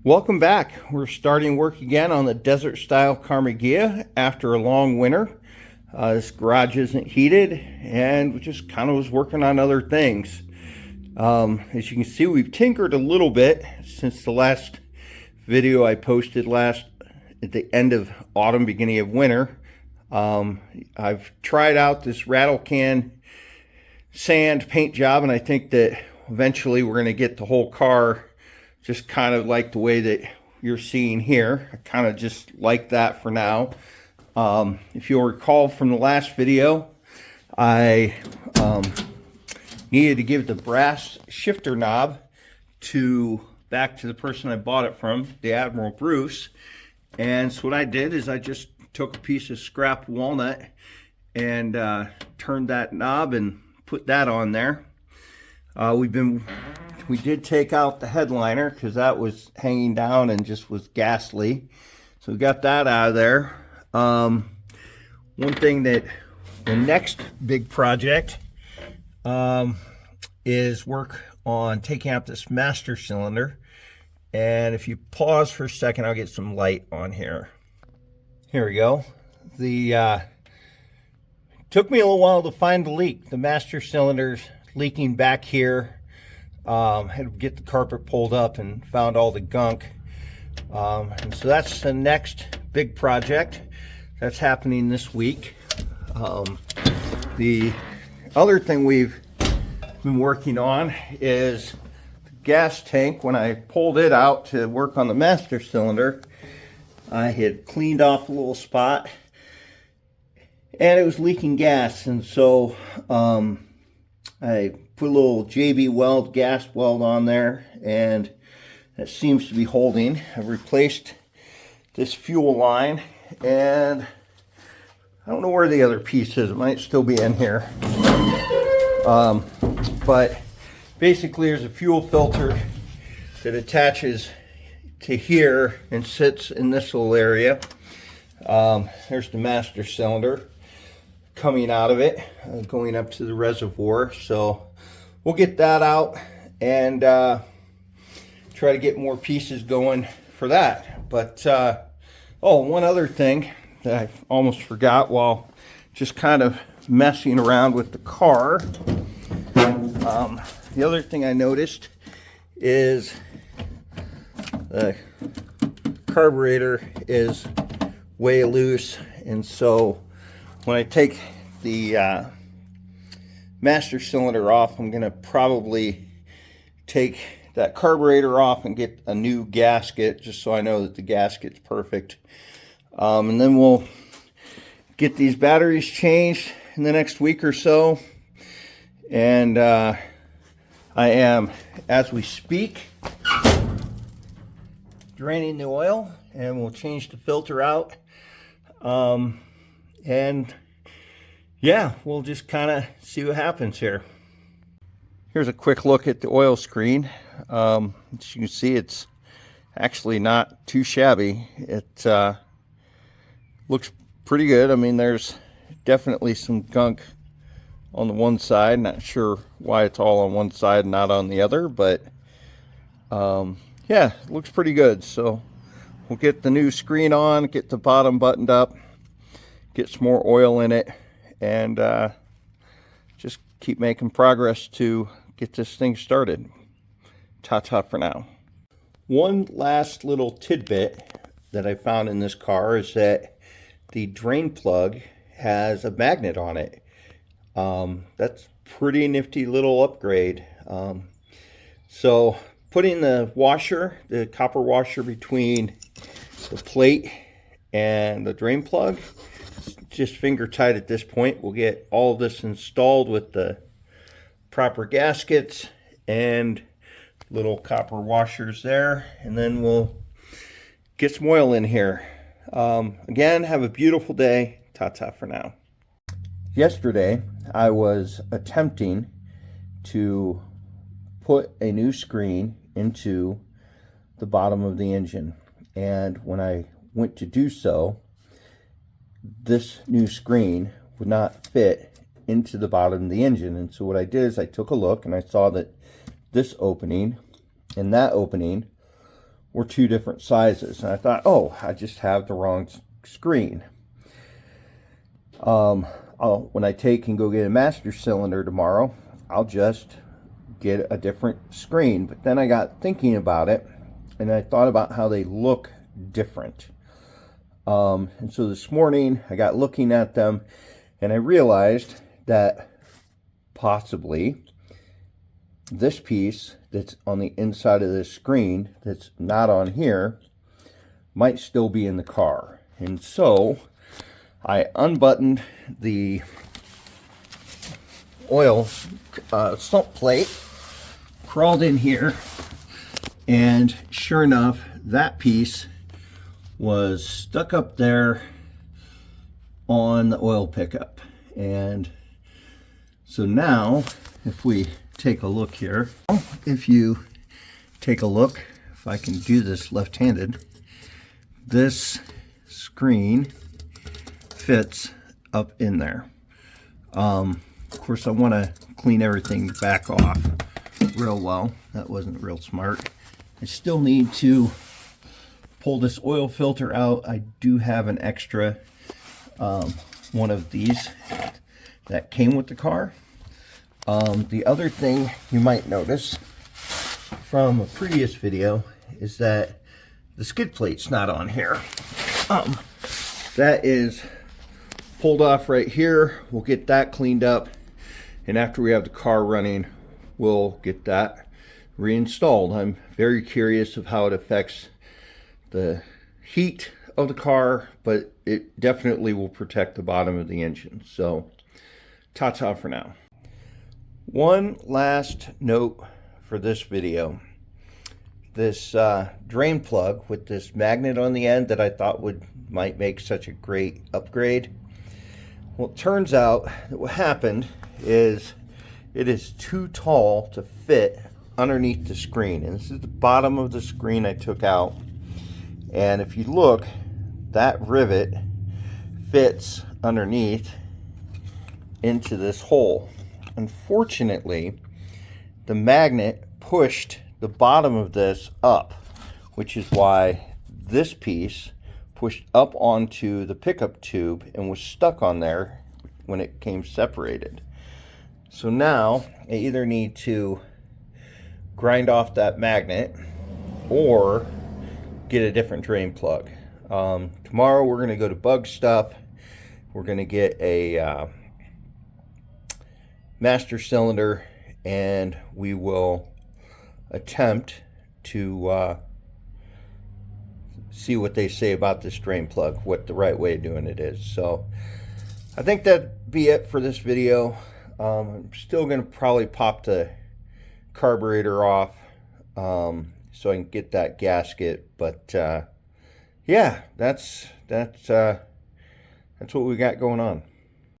Welcome back. We're starting work again on the desert style Karmann Ghia after a long winter. This garage isn't heated and we just kind of was working on other things. As you can see, we've tinkered a little bit since the last video I posted at the end of autumn, beginning of winter. I've tried out this rattle can sand paint job, and I think that eventually we're going to get the whole car just kind of like the way that you're seeing here. I kind of just like that for now. If you'll recall from the last video, I needed to give the brass shifter knob back to the person I bought it from, the Admiral Bruce. And so what I did is I just took a piece of scrap walnut and turned that knob and put that on there. We did take out the headliner because that was hanging down and just was ghastly. So we got that out of there. One thing that the next big project is work on taking out this master cylinder. And if you pause for a second, I'll get some light on here. Here we go. Took me a little while to find the leak. The master cylinder's leaking back here. Had to get the carpet pulled up and found all the gunk. And so that's the next big project that's happening this week. The other thing we've been working on is the gas tank. When I pulled it out to work on the master cylinder, I had cleaned off a little spot and it was leaking gas, and so I put a little JB weld, gas weld on there, and that seems to be holding. I've replaced this fuel line, and I don't know where the other piece is. It might still be in here. But basically there's a fuel filter that attaches to here and sits in this little area. There's the master cylinder coming out of it, going up to the reservoir. So we'll get that out and try to get more pieces going for that. But one other thing that I almost forgot while just kind of messing around with the car. The other thing I noticed is the carburetor is way loose, and so when I take the master cylinder off, I'm going to probably take that carburetor off and get a new gasket, just so I know that the gasket's perfect. And then we'll get these batteries changed in the next week or so. And I am, as we speak, draining the oil, and we'll change the filter out. And yeah, we'll just kind of see what happens here. Here's a quick look at the oil screen. As you can see, it's actually not too shabby. It looks pretty good. I mean, there's definitely some gunk on the one side. Not sure why it's all on one side and not on the other, but yeah, it looks pretty good. So we'll get the new screen on, get the bottom buttoned up, get some more oil in it, and just keep making progress to get this thing started. Ta-ta for now. One last little tidbit that I found in this car is that the drain plug has a magnet on it. That's pretty nifty little upgrade. So putting the washer, the copper washer, between the plate and the drain plug, just finger tight at this point. We'll get all of this installed with the proper gaskets and little copper washers there, and then we'll get some oil in here. Again, have a beautiful day. Ta-ta for now. Yesterday, I was attempting to put a new screen into the bottom of the engine, and when I went to do so, this new screen would not fit into the bottom of the engine. And so what I did is I took a look and I saw that this opening and that opening were two different sizes. And I thought, oh, I just have the wrong screen. When I take and go get a master cylinder tomorrow, I'll just get a different screen. But then I got thinking about it, and I thought about how they look different. And so this morning I got looking at them, and I realized that possibly this piece that's on the inside of this screen that's not on here might still be in the car. And so I unbuttoned the oil sump plate, crawled in here, and sure enough, that piece was stuck up there on the oil pickup. And so now, if we take a look here, if you take a look, if I can do this left-handed, this screen fits up in there. Of course, I want to clean everything back off real well. That wasn't real smart. I still need to pull this oil filter out. I do have an extra one of these that came with the car. The other thing you might notice from a previous video is that the skid plate's not on here. That is pulled off right here. We'll get that cleaned up, and after we have the car running, we'll get that reinstalled. I'm very curious of how it affects the heat of the car, but it definitely will protect the bottom of the engine. So ta-ta for now. One last note for this video. This drain plug with this magnet on the end that I thought might make such a great upgrade. Well, it turns out that what happened is it is too tall to fit underneath the screen. And this is the bottom of the screen I took out. And if you look, that rivet fits underneath into this hole. Unfortunately, the magnet pushed the bottom of this up, which is why this piece pushed up onto the pickup tube and was stuck on there when it came separated. So now I either need to grind off that magnet or get a different drain plug. Tomorrow we're going to go to Bug Stuff. We're going to get a master cylinder, and we will attempt to see what they say about this drain plug, what the right way of doing it is. So I think that'd be it for this video. I'm still going to probably pop the carburetor off so I can get that gasket, but yeah, that's what we got going on.